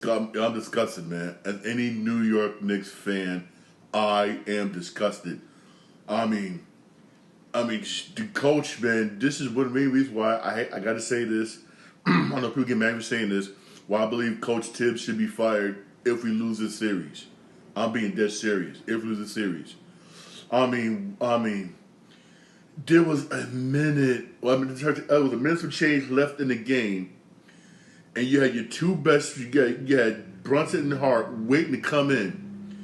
I'm disgusted, man. As any New York Knicks fan, I am disgusted. I mean, the coach, man. This is one of the main reasons why I got to say this. I know people get mad for saying this. Why I believe Coach Tibbs should be fired if we lose this series. I'm being dead serious. If we lose this series, I mean, there was a minute. Well, it was a minute of change left in the game, and you had your two best. You had Brunson and Hart waiting to come in,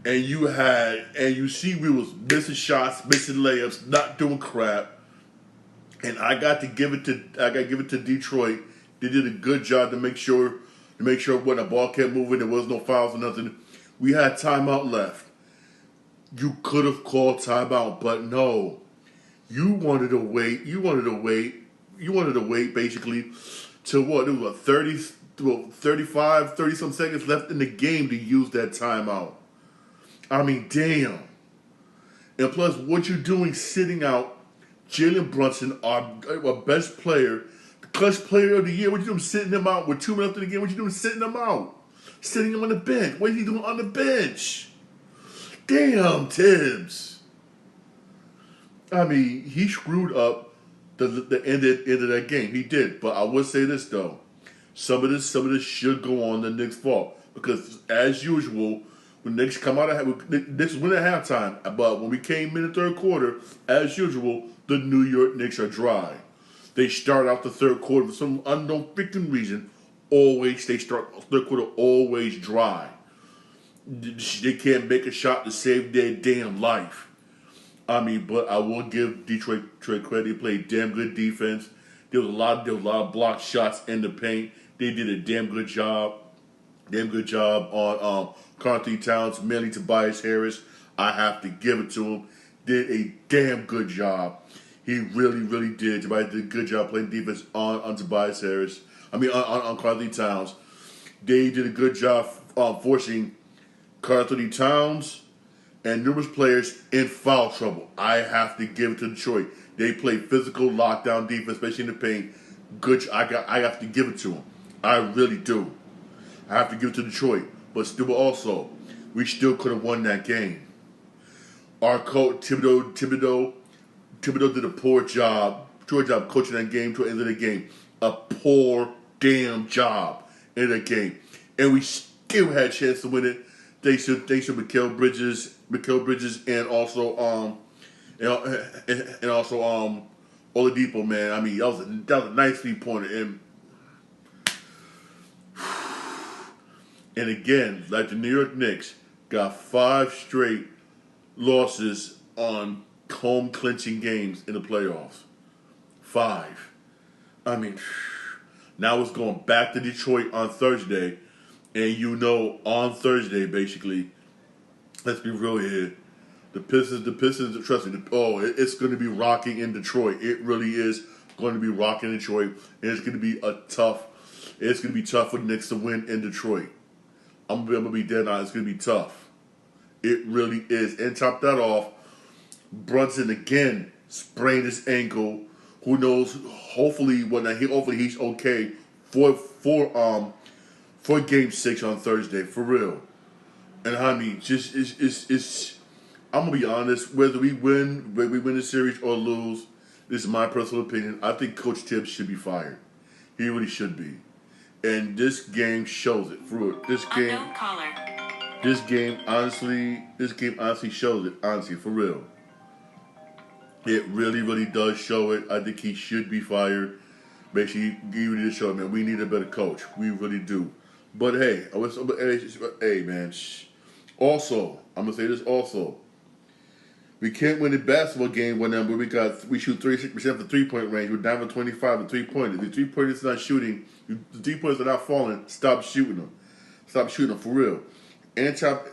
and you see we was missing shots, missing layups, not doing crap. And I got to give it to Detroit. They did a good job to make sure when the ball kept moving, there was no fouls or nothing. We had timeout left. You could have called timeout, but no. You wanted to wait. You wanted to wait basically to what? It was 30 some seconds left in the game to use that timeout. I mean, damn. And plus, what you doing sitting out Jalen Brunson, our best player, the clutch player of the year? What you doing sitting him out with 2 minutes left in the game? What you doing sitting him out? Sitting him on the bench. What is he doing on the bench? Damn, Tibbs. I mean, he screwed up the end of that game. He did. But I would say this though. Some of this should go on the Knicks' fault. Because as usual, when Knicks come out of Knicks win at halftime, but when we came in the third quarter, as usual, the New York Knicks are dry. They start out the third quarter for some unknown freaking reason. They start third quarter always dry. They can't make a shot to save their damn life. I mean, but I will give Detroit credit. They played damn good defense. There was a lot of blocked shots in the paint. They did a damn good job. Damn good job on Karl Towns, mainly Tobias Harris. I have to give it to him. Did a damn good job. He really, really did. Tobias did a good job playing defense on Tobias Harris. On Karl Towns. They did a good job forcing Karl Towns and numerous players in foul trouble. I have to give it to Detroit. They play physical lockdown defense, especially in the paint. Good. I have to give it to them. I really do. I have to give it to Detroit. But still, also, we still could have won that game. Our coach Thibodeau did a poor job coaching that game to the end of the game. A poor damn job in the game, and we still had a chance to win it. Thanks to Mikal Bridges, and also Oladipo, man. I mean, that was a nice 3-pointer, and again, like the New York Knicks, got 5 straight losses on home clinching games in the playoffs. 5. I mean, now it's going back to Detroit on Thursday. And on Thursday, basically, let's be real here, the Pistons, trust me, it's going to be rocking in Detroit. It really is going to be rocking in Detroit. And it's going to be tough for the Knicks to win in Detroit. I'm going to be dead on. It's going to be tough. It really is. And top that off, Brunson again sprained his ankle. Who knows? Hopefully he's okay for Game 6 on Thursday, for real. And I mean, it's. I'm gonna be honest. Whether we win the series or lose, this is my personal opinion. I think Coach Tibbs should be fired. He really should be. And this game shows it. For real. This game honestly shows it. Honestly, for real. It really, really does show it. I think he should be fired. Basically, he really did show it, man. We need a better coach. We really do. But hey, man. Also, I'm gonna say this. Also, we can't win the basketball game when we shoot 36% of the 3-point range. We're down to 25 the 3-pointers. The 3-pointers not shooting. The 3-pointers are not falling. Stop shooting them. Stop shooting them for real. And for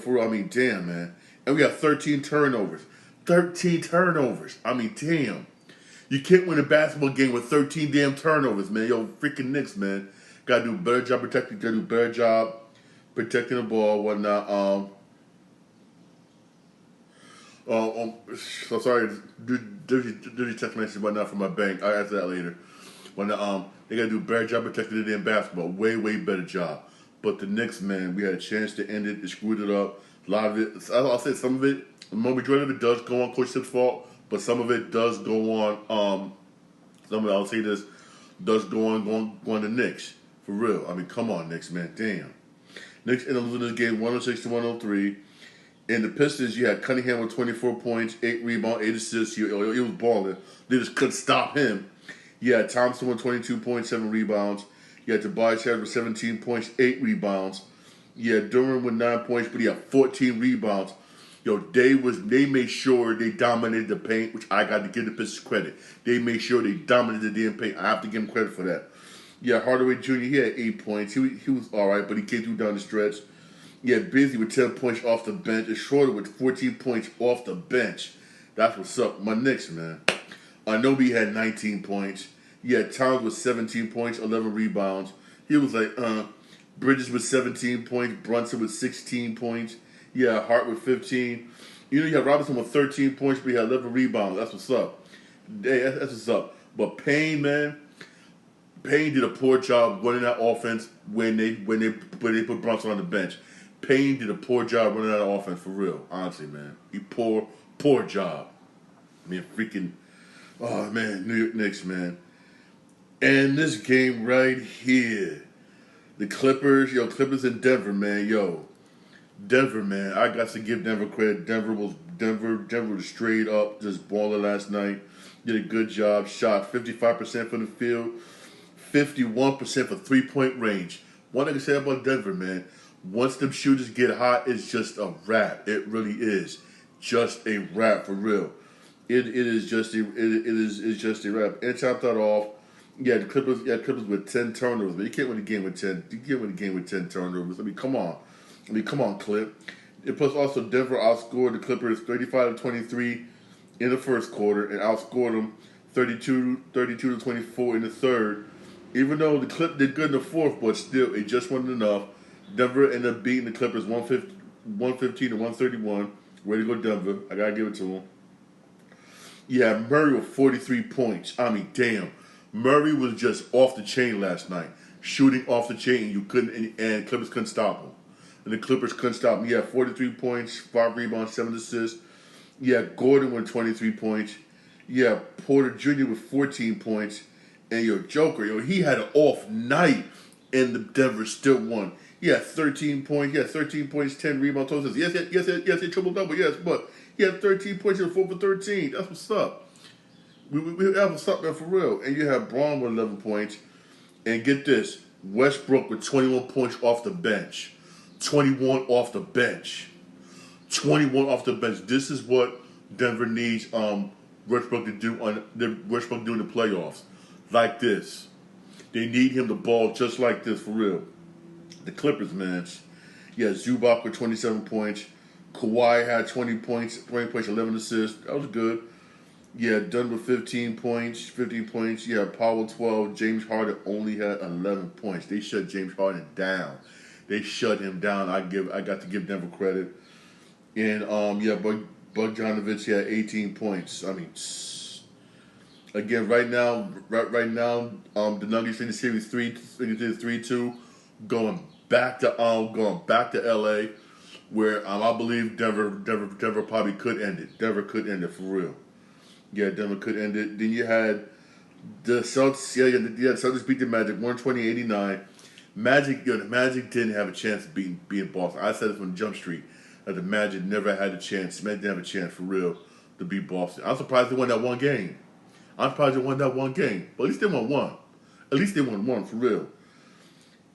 real. I mean, damn, man. And we got 13 turnovers. 13 turnovers. I mean, damn. You can't win a basketball game with 13 damn turnovers, man. Yo, freaking Knicks, man. Gotta do a better job protecting. Gotta do a better job protecting the ball, whatnot. So sorry, do text message whatnot from my bank. I'll answer that later. They gotta do a better job protecting the damn basketball. Way, way better job. But the Knicks, man, we had a chance to end it. They screwed it up. A lot of it, I'll say some of it, the majority of it does go on Coach Tip's fault, but some of it does go on, some of it, I'll say this, does go on the Knicks. For real. I mean, come on, Knicks, man. Damn. Knicks ended up losing this game 106 to 103. In the Pistons, you had Cunningham with 24 points, 8 rebounds, 8 assists. He was balling. They just couldn't stop him. You had Thompson with 22 points, 7 rebounds. You had Tobias Harris with 17 points, 8 rebounds. You had Durham with 9 points, but he had 14 rebounds. They made sure they dominated the paint, which I got to give the Pistons credit. They made sure they dominated the damn paint. I have to give them credit for that. Yeah, Hardaway Jr., he had 8 points. He was all right, but he came through down the stretch. You had Busy with 10 points off the bench, and Schroeder with 14 points off the bench. That's what's up. My Knicks, man. Anobi had 19 points. You had Towns with 17 points, 11 rebounds. He was like, Bridges with 17 points, Brunson with 16 points. Yeah, Hart with 15. You had Robinson with 13 points, but he had 11 rebounds. That's what's up. Hey, that's what's up. But Payne, man, Payne did a poor job running that offense when they put Brunson on the bench. Payne did a poor job running that offense for real. Honestly, man, poor job. I mean, freaking, oh man, New York Knicks, man. And this game right here, the Clippers, Clippers in Denver, man, Denver, man. I got to give Denver credit. Denver was straight up just balling last night. Did a good job. Shot 55% from the field, 51% for 3-point range. One thing I can say about Denver, man, once them shooters get hot, it's just a wrap. It really is just a wrap for real. It's just a wrap. And topped that off, the Clippers with 10 turnovers. But you can't win a game with 10. You can't win a game with 10 turnovers. Come on, Clip. And plus, also Denver outscored the Clippers 35-23 in the first quarter and outscored them 32-24 in the third. Even though the Clip did good in the fourth, but still, it just wasn't enough. Denver ended up beating the Clippers 115 to 131. Way to go, Denver. I gotta give it to them. Yeah, Murray with 43 points. I mean, damn. Murray was just off the chain last night. Shooting off the chain, and Clippers couldn't stop him. And the Clippers couldn't stop him. He had 43 points, 5 rebounds, 7 assists. Yeah, Gordon with 23 points. Yeah, Porter Jr. with 14 points. And Joker, he had an off night, and the Denver still won. He had 13 points. He had 13 points, 10 rebounds, 12 assists. Yes, he triple double. Yes, but he had 13 points. He was 4 for 13. That's what's up. We have what's up, man, for real. And you have Braun with 11 points. And get this, Westbrook with 21 points off the bench. 21 off the bench. 21 off the bench. This is what Denver needs Westbrook to do in the playoffs. Like this. They need him to ball just like this, for real. The Clippers, man. Yeah, Zubac with 27 points. Kawhi had 20 points, 11 assists. That was good. Yeah, Dunn with 15 points. Yeah, Powell 12. James Harden only had 11 points. They shut James Harden down. They shut him down. I got to give Denver credit. And Bogdanovic had 18 points. I mean, again, right now, the Nuggets in the series 3-2, going back to LA, where I believe Denver probably could end it. Denver could end it for real. Yeah, Denver could end it. Then you had the Celtics. Yeah, the Celtics beat the Magic 120-89. The Magic didn't have a chance of beating Boston. I said it from Jump Street that the Magic never had a chance. Magic didn't have a chance for real to beat Boston. I'm surprised they won that one game. But at least they won one. At least they won one for real.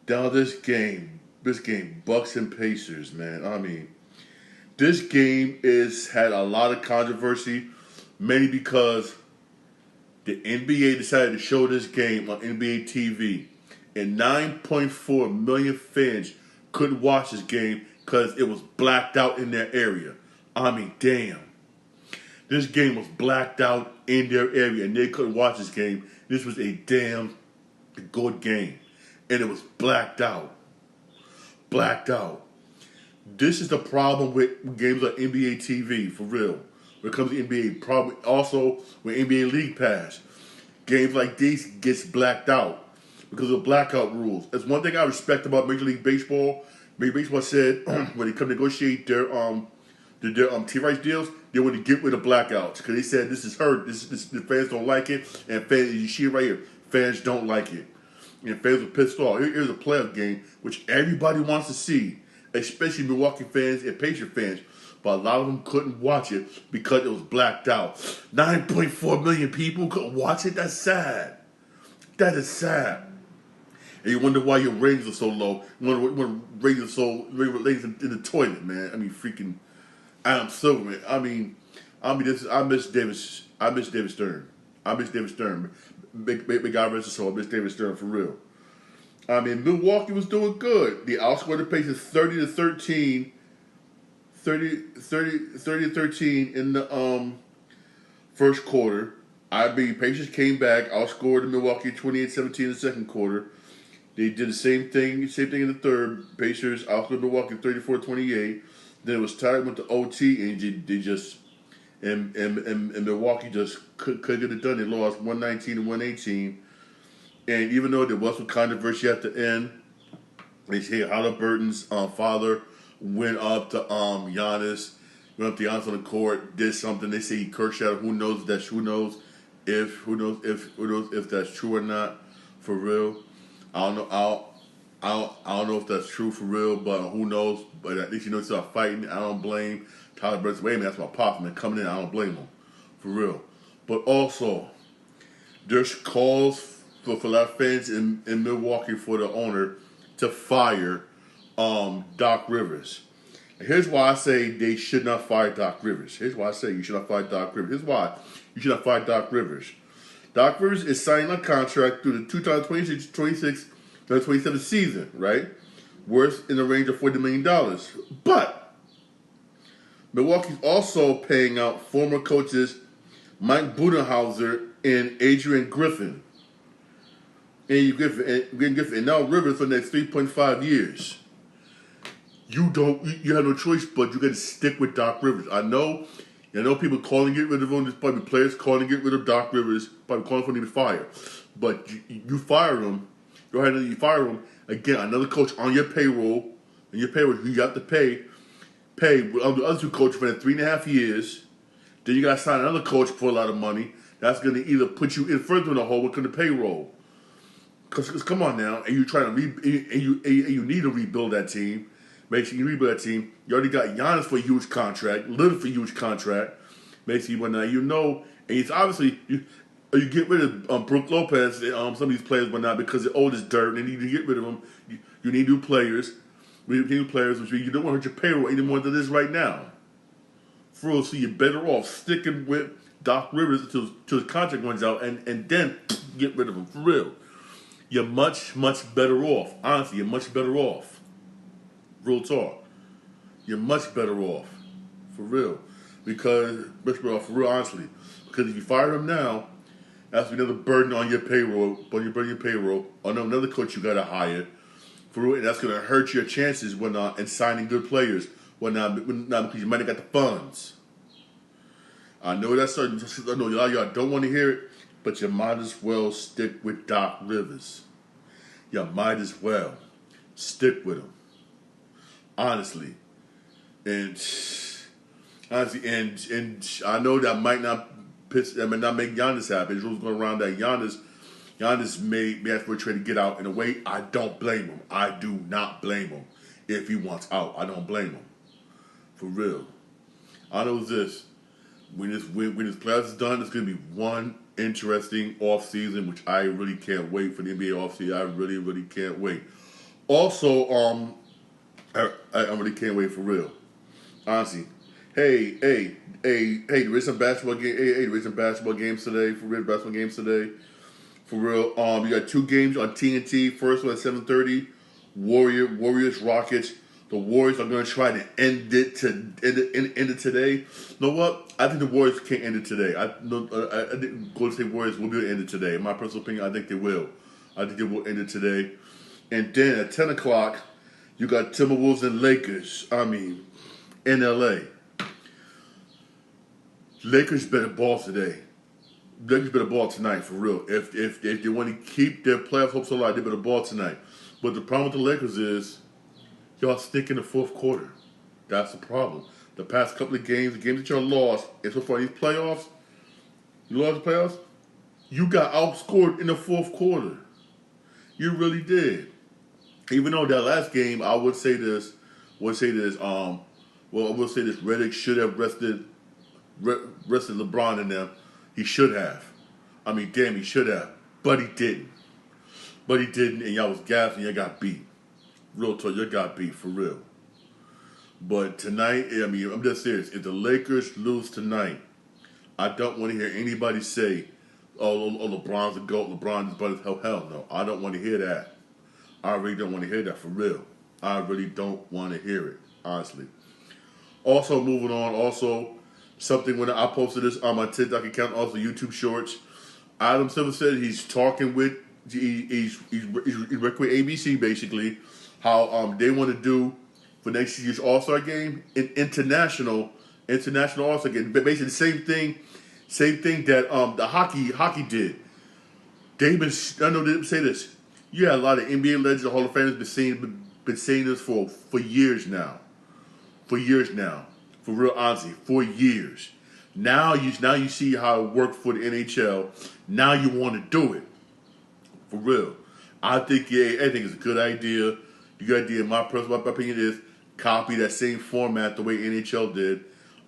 Now this game, Bucks and Pacers, man. I mean, this game had a lot of controversy, mainly because the NBA decided to show this game on NBA TV, and 9.4 million fans couldn't watch this game because it was blacked out in their area. I mean, damn. This game was blacked out in their area, and they couldn't watch this game. This was a damn good game, and it was blacked out. Blacked out. This is the problem with games like NBA TV, for real. When it comes to NBA, probably also with NBA League Pass. Games like these gets blacked out. because of blackout rules. That's one thing I respect about Major League Baseball. Major League Baseball said when they come negotiate their TV rights deals, they want to get rid of blackouts because they said this is hurt. This the fans don't like it, and fans, you see it right here, fans don't like it, and fans are pissed off. Here's a playoff game which everybody wants to see, especially Milwaukee fans and Patriot fans. But a lot of them couldn't watch it because it was blacked out. 9.4 million people couldn't watch it. That's sad. That is sad. And you wonder why your ratings are so low. You wonder when ratings are ratings in the toilet, man. I mean, freaking Adam Silverman. I miss Davis. I miss David Stern. I miss David Stern. Big guy rest his soul. I miss David Stern for real. I mean, Milwaukee was doing good. They outscored the Pacers 30-13 in the first quarter. I mean, Pacers came back, outscored the Milwaukee 28-17 in the second quarter. They did the same thing in the third. Pacers outscored Milwaukee 34-28. Then it was tied with the OT, and they just and Milwaukee just couldn't get it done. They lost 119 and 118. And even though there was some controversy at the end, they say Halliburton's father went up to Giannis on the court, did something. They say he cursed at him. Who knows if that's true or not, for real. I don't know. I don't know if that's true for real, but who knows? But at least they start fighting. I don't blame Tyler Burton. Wait a minute, that's my pop man coming in. I don't blame him, for real. But also, there's calls for a lot of fans in Milwaukee for the owner to fire Doc Rivers. And here's why I say they should not fire Doc Rivers. Here's why I say you should not fire Doc Rivers. Here's why you should not fire Doc Rivers. Doc Rivers is signing a contract through the 2026-27 season, right? Worth in the range of $40 million. But Milwaukee's also paying out former coaches Mike Budenholzer and Adrian Griffin. And now Rivers for the next 3.5 years. You have no choice, but you got to stick with Doc Rivers. I know people calling to get rid of him. There's probably players calling to get rid of Doc Rivers, probably calling for him to be fired. But you fire him. Go ahead and you fire him. Again, another coach on your payroll, who you have to pay the other two coaches for 3.5 years. Then you got to sign another coach for a lot of money. That's going to either put you in further in the hole with the payroll. Because come on now, and you try to you need to rebuild that team. Make sure you rebuild that team. You already got Giannis for a huge contract, Lillard for a huge contract. Basically, when and it's obviously you get rid of Brook Lopez, some of these players, but not because they're old as dirt. And you need to get rid of them. You need new players. We need new players, which means you don't want to hurt your payroll any more than this right now. For real, so you're better off sticking with Doc Rivers until his contract runs out, and then get rid of him for real. You're much, much better off. Honestly, you're much better off. Real talk. You're much better off. For real. Honestly. Because if you fire him now, that's another burden on your payroll, on another coach you got to hire. For real, and that's going to hurt your chances in signing good players. Because you might have got the funds. I know that's certain. I know y'all don't want to hear it, but you might as well stick with Doc Rivers. You might as well stick with him. Honestly, and I know that might not make Giannis happy. There's rules going around that Giannis may ask for a trade to get out. In a way, I don't blame him. I do not blame him. If he wants out, I don't blame him. For real. I know this. When this class is done, it's going to be one interesting off season, which I really can't wait for the NBA off season. I really, really can't wait. Also, I really can't wait for real. Honestly. Hey, there is some basketball game. There is some basketball games today. For real, For real. You got two games on TNT. First one at 7:30. Warriors Rockets. The Warriors are going to try to end it today. You know what? I think the Warriors can't end it today. I think Golden State Warriors will be able to end it today. In my personal opinion, I think they will. I think they will end it today. And then at 10 o'clock, you got Timberwolves and Lakers. in LA. Lakers better ball today. Lakers better ball tonight for real. If they want to keep their playoff hopes alive, they better ball tonight. But the problem with the Lakers is y'all stink in the fourth quarter. That's the problem. The past couple of games, the games that y'all lost, and so far these playoffs, you lost the playoffs. You got outscored in the fourth quarter. You really did. Even though that last game, I would say this. I will say this. Redick should have rested LeBron in them. He should have. I mean, damn, he should have. But he didn't. And y'all was gassed and y'all got beat. Real talk, y'all got beat for real. But tonight, I mean, I'm just serious. If the Lakers lose tonight, I don't want to hear anybody say, oh, LeBron's a GOAT, LeBron's but hell no. I don't want to hear that. I really don't want to hear that for real. I really don't want to hear it, honestly. Also, moving on, something when I posted this on my TikTok account, also YouTube Shorts, Adam Silver said he's talking with, he's working with ABC basically, how they want to do for next year's All-Star game, an international All-Star game. Basically the same thing that the hockey did. I know they say this. You had a lot of NBA legends, Hall of Famers been saying this for years now. For real, honestly, for years. Now you see how it worked for the NHL. Now you want to do it. For real. I think it's a good idea. The good idea, my personal opinion is, copy that same format the way NHL did,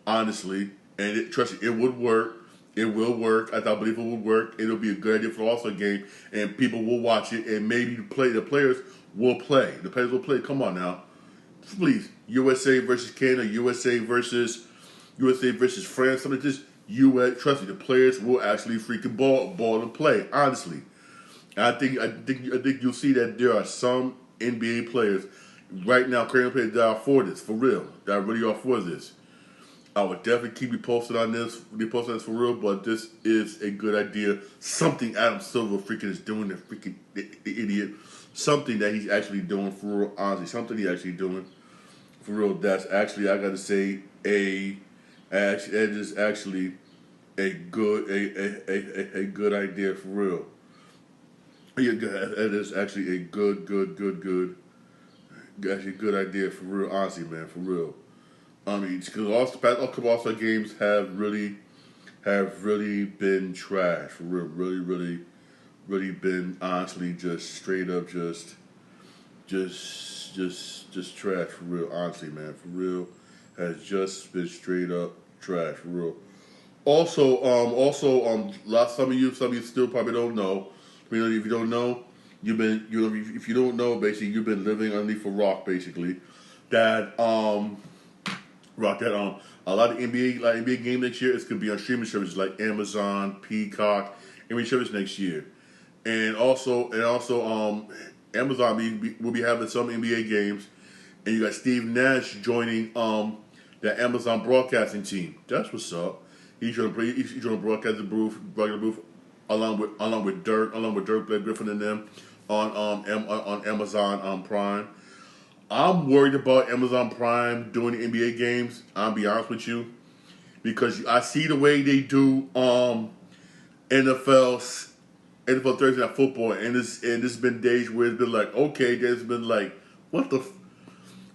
honestly. And trust me, it would work. It will work. I believe it will work. It'll be a good idea for the All-Star game, and people will watch it, and maybe the players will play. The players will play. Come on now. Please. USA versus Canada, USA versus France, something like this. Trust me, the players will actually freaking ball and play, honestly. I think you'll see that there are some NBA players right now, current players that are for this, for real. That really are for this. I would definitely keep you posted on this. For real, but this is a good idea. Something Adam Silver freaking is doing, the freaking idiot. Something that he's actually doing for real, honestly. Something he's actually doing for real. That's actually, I gotta say, it is actually a good idea for real. Yeah, it is actually a good idea for real, honestly, man, for real. I mean, because the past couple All-Star games have really been trash, for real, really been honestly just straight up just trash, for real, honestly, man, for real, has just been straight up trash, for real. Also, some of you still probably don't know. I mean, if you don't know, if you don't know, basically, you've been living underneath a rock, basically. That a lot of NBA games next year, it's gonna be on streaming services like Amazon, Peacock, streaming service next year, and also Amazon will be having some NBA games, and you got Steve Nash joining the Amazon broadcasting team. That's what's up. He's gonna broadcast the booth along with Dirk Blake Griffin and them on Amazon Prime. I'm worried about Amazon Prime doing the NBA games. I'll be honest with you, because I see the way they do NFL Thursday Night Football, and this been days where it's been like, okay, there's been like, what the,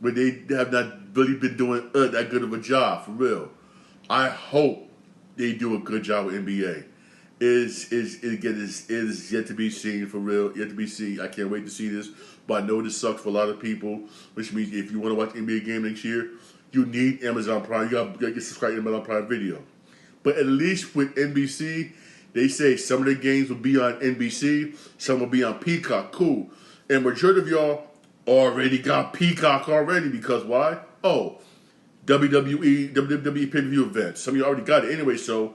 where they have not really been doing that good of a job, for real. I hope they do a good job with NBA. It is yet to be seen, for real. Yet to be seen. I can't wait to see this. But I know this sucks for a lot of people, which means if you want to watch NBA game next year, you need Amazon Prime. You got to get subscribed to Amazon Prime Video. But at least with NBC, they say some of the games will be on NBC, some will be on Peacock. Cool. And majority of y'all already got Peacock already, because why? Oh, WWE pay-per-view events. Some of you already got it anyway, so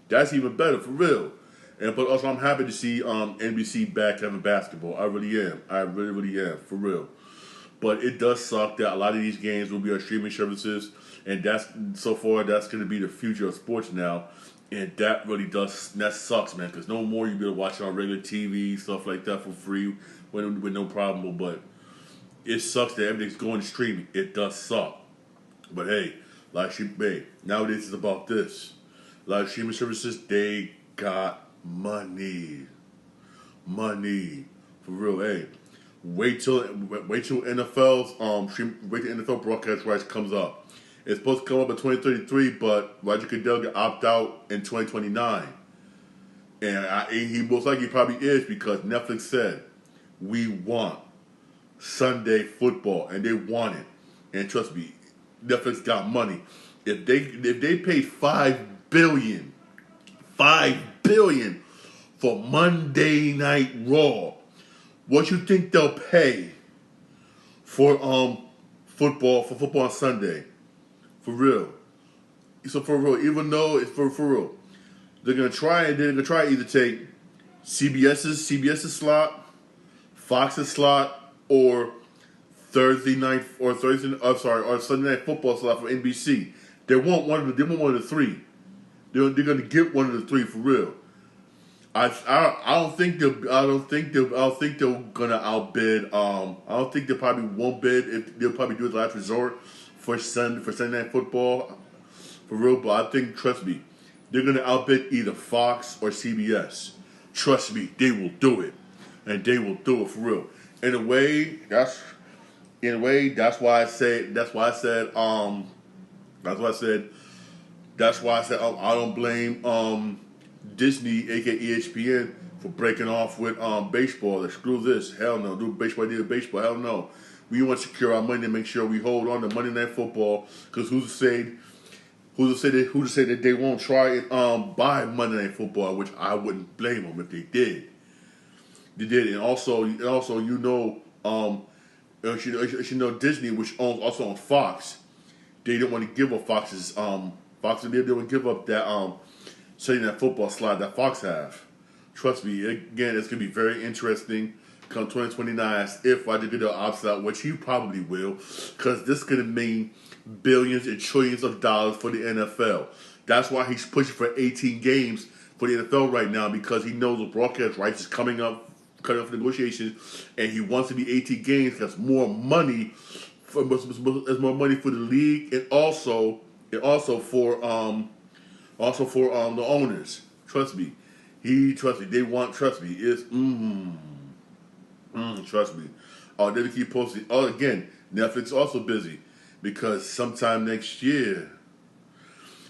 that's even better, for real. But also, I'm happy to see NBC back having basketball. I really am. I really am, for real. But it does suck that a lot of these games will be on streaming services, and that's going to be the future of sports now. And that sucks, man, because no more you'll be able to watch it on regular TV, stuff like that for free with no problem. But it sucks that everything's going to streaming. It does suck. But hey, nowadays it's about this. A lot of streaming services, they got money, money for real. Hey, wait till NFL's wait till NFL broadcast rights comes up. It's supposed to come up in 2033, but Roger Goodell got opt out in 2029, and he most likely probably is because Netflix said we want Sunday football, and they want it. And trust me, Netflix got money. If they paid $5 billion for Monday Night Raw, what you think they'll pay for football on Sunday? For real. So for real, even though it's for real, they're gonna try either take CBS's slot, Fox's slot, or Sunday Night Football slot from NBC. They want one of the three. They're gonna get one of the three for real. I don't think they're gonna outbid. I don't think they probably won't bid. If they'll probably do it last resort for Sunday Night Football for real. But I think, trust me, they're gonna outbid either Fox or CBS. Trust me, they will do it, and they will do it for real. In a way, that's why I said I don't blame Disney, aka ESPN, for breaking off with baseball. Like, screw this, hell no. Do baseball, hell no. We want to secure our money and make sure we hold on to Monday Night Football. Because who's to say that they won't try and buy Monday Night Football, which I wouldn't blame them if they did. They did, and also Disney, which owns Fox. They didn't want to give up Fox's Fox. They didn't give up that Sunday Night Football slot that Fox have. Trust me, again, it's gonna be very interesting come 2029 if Roger Goodell opts out, which he probably will, because this is gonna mean billions and trillions of dollars for the NFL. That's why he's pushing for 18 games for the NFL right now, because he knows the broadcast rights is coming up for negotiations, and he wants to be 18 games because more money for the league, and also for the owners. Trust me, they want. Trust me, it's trust me. They keep posting. Oh, again, Netflix also busy because sometime next year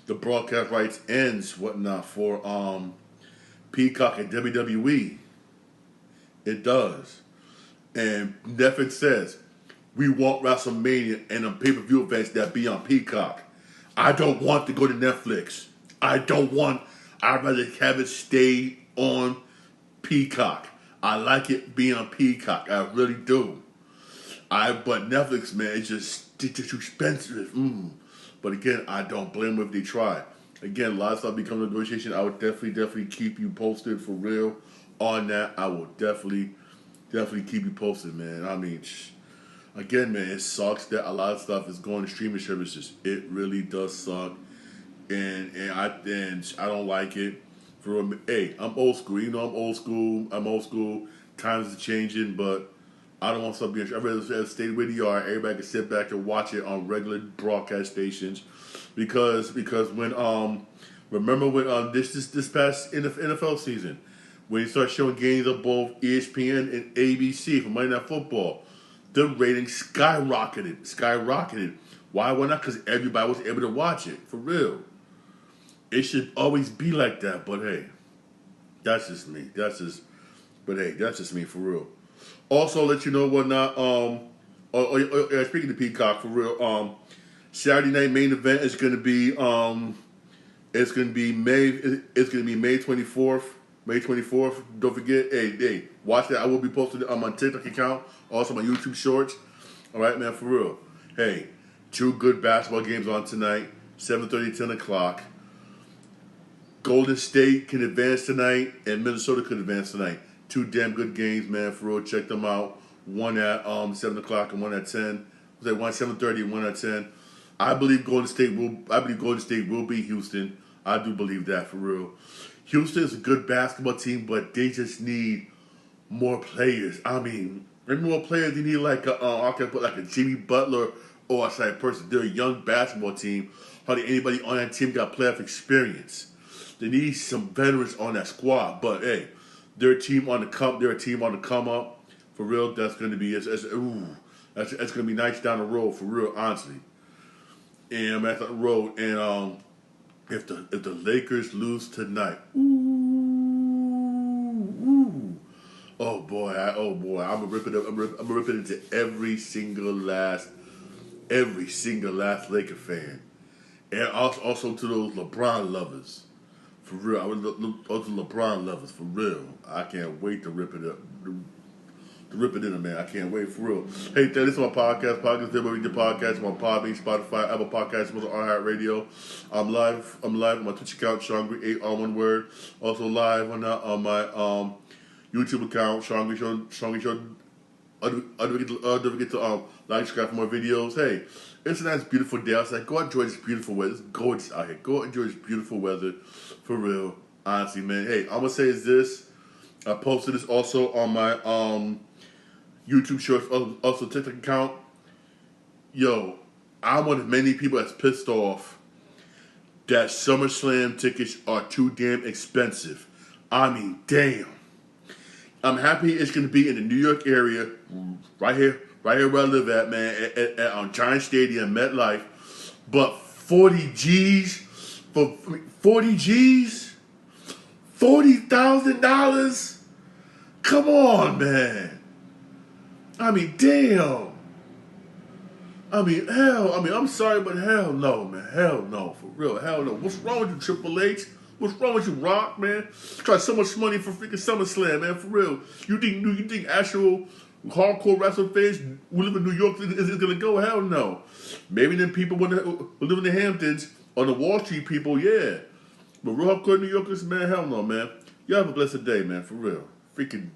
the broadcast rights ends whatnot for Peacock and WWE. It does. And Netflix says, we want WrestleMania and the pay-per-view events that be on Peacock. I don't want to go to Netflix. I'd rather have it stay on Peacock. I like it being on Peacock. I really do. But Netflix, man, it's just too expensive. But again, I don't blame them if they try. Again, a lot of stuff becomes a negotiation. I would definitely keep you posted for real on that. I will definitely keep you posted, man. I mean, again, man, it sucks that a lot of stuff is going to streaming services. It really does suck, and I don't like it. Hey, I'm old school. You know, I'm old school. Times are changing, but I don't want something. I'd rather stay where they are. Everybody can sit back and watch it on regular broadcast stations, because when remember when this past NFL season, when you start showing games of both ESPN and ABC for Monday Night Football, the ratings skyrocketed. Why? Why not? Because everybody was able to watch it for real. It should always be like that, but hey, that's just me. That's just me for real. Also, let you know whatnot. Speaking of Peacock for real, Saturday night main event is going to be May 24th. May 24th. Don't forget. Hey, watch that. I will be posting it on my TikTok account, also my YouTube shorts. All right, man, for real. Hey, 2 good basketball games on tonight. 7:30, 10 o'clock. Golden State can advance tonight, and Minnesota could advance tonight. 2 damn good games, man, for real. Check them out. One at 7 o'clock and one at 10. One 7:30 and one at 10. I believe Golden State will beat Houston. I do believe that for real. Houston is a good basketball team, but they just need more players. I mean, more players. They need like a Jimmy Butler or a type person. They're a young basketball team. Hardly anybody on that team got playoff experience. They need some veterans on that squad. But hey, they're a team on the come. They're a team on the come up. For real, that's going to be that's going to be nice down the road. For real, honestly. And I'm at the road, and if the Lakers lose tonight, oh boy, I'm gonna rip it up. I'm gonna rip it into every single last Laker fan, and also to those LeBron lovers. For real, I would also LeBron lovers. For real, I can't wait to rip it up. To rip it in, man. I can't wait, for real. Hey, this is my podcast. Podcast where we do podcasts on Podbean, Spotify, Apple Podcasts, on iHeartRadio. I'm live on my Twitch account, Sean Green, 8 on one word. Also live on my YouTube account, Sean Green Show. Don't forget to like, subscribe for more videos. Hey, it's a nice, beautiful day outside. Go enjoy this beautiful weather. It's gorgeous out here. Go enjoy this beautiful weather, for real. Honestly, man. Hey, I'm gonna say is this. I posted this also on my YouTube Shorts, also TikTok account. Yo, I'm one of many people that's pissed off that SummerSlam tickets are too damn expensive. I mean, damn. I'm happy it's going to be in the New York area, right here where I live at, man, at Giant Stadium, MetLife. But 40 G's for 40 G's, $40,000. Come on, man. I mean, damn. I mean, I'm sorry, but hell no, man. Hell no, for real. Hell no. What's wrong with you, Triple H? What's wrong with you, Rock, man? Try so much money for freaking SummerSlam, man, for real. You think actual hardcore wrestling fans who live in New York is going to go? Hell no. Maybe them people who live in the Hamptons or the Wall Street people, yeah. But real hardcore New Yorkers, man, hell no, man. Y'all have a blessed day, man, for real. Freaking...